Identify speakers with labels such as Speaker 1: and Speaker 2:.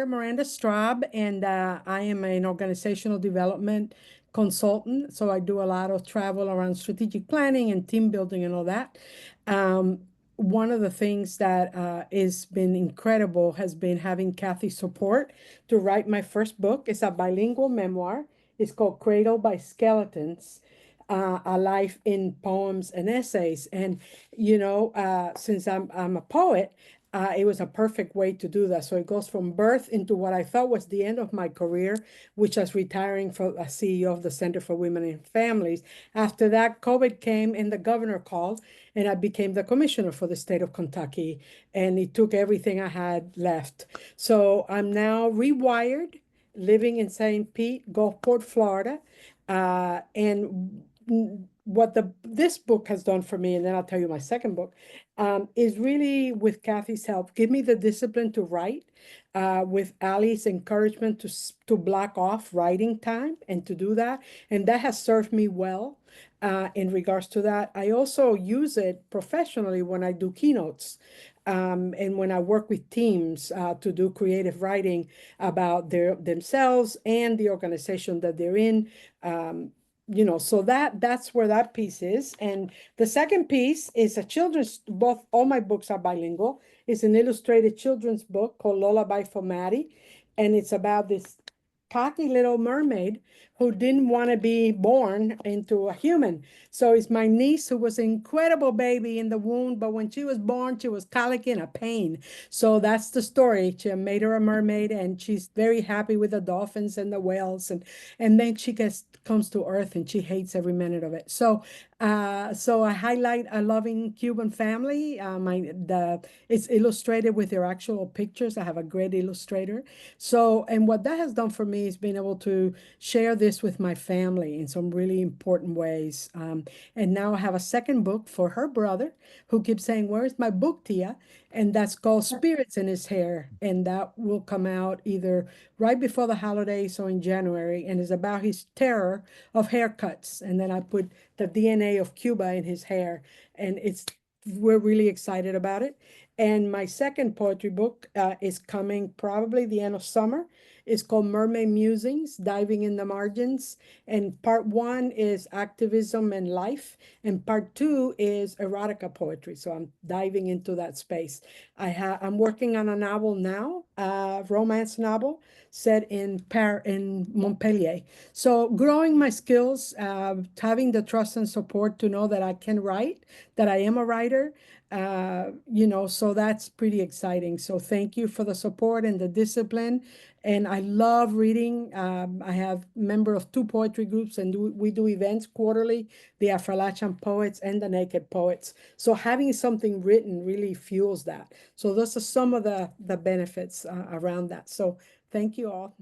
Speaker 1: Dr. Miranda Straub, and I am an organizational development consultant. So I do a lot of travel around strategic planning and team building and all that. Um, One of the things that has been incredible has been having Cathy's support to write my first book. It's a bilingual memoir. It's called Cradle by Skeletons, A Life in Poems and Essays. And, since I'm a poet, it was a perfect way to do that. So it goes from birth into what I thought was the end of my career, which was retiring from a CEO of the Center for Women and Families. After that, COVID came and the governor called, and I became the commissioner for the state of Kentucky. And it took everything I had left. So I'm now rewired, living in St. Pete, Gulfport, Florida. And what this book has done for me, and then I'll tell you my second book, is really, with Cathy's help, give me the discipline to write, with Allie's encouragement to block off writing time and to do that. And that has served me well in regards to that. I also use it professionally when I do keynotes. And when I work with teams to do creative writing about themselves and the organization that they're in. So that's where that piece is. And the second piece is all my books are bilingual. It's an illustrated children's book called Lullaby for Maddie. And it's about this cocky little mermaid who didn't want to be born into a human. So it's my niece, who was an incredible baby in the womb, but when she was born, she was colicky and a pain. So that's the story. She made her a mermaid, and she's very happy with the dolphins and the whales. And then she comes to Earth, and she hates every minute of it. So I highlight a loving Cuban family. It's illustrated with their actual pictures. I have a great illustrator. So, and what that has done for me is being able to share this with my family in some really important ways. And now I have a second book for her brother, who keeps saying, "Where's my book, Tia?" And that's called Spirits in His Hair. And that will come out either right before the holidays or in January. And is about his terror of haircuts. And then I put the DNA of Cuba in his hair. And we're really excited about it. And my second poetry book is coming probably the end of summer. It's called Mermaid Musings, Diving in the Margins. And part one is activism and life. And part two is erotica poetry. So I'm diving into that space. I'm working on a novel now, a romance novel set in Montpellier. So growing my skills, having the trust and support to know that I can write, that I am a writer, so that's pretty exciting. So thank you for the support and the discipline. And I love reading. I have member of two poetry groups, and we do events quarterly, the Afro-Latin Poets and the Naked Poets. So having something written really fuels that. So those are some of the benefits around that. So thank you all.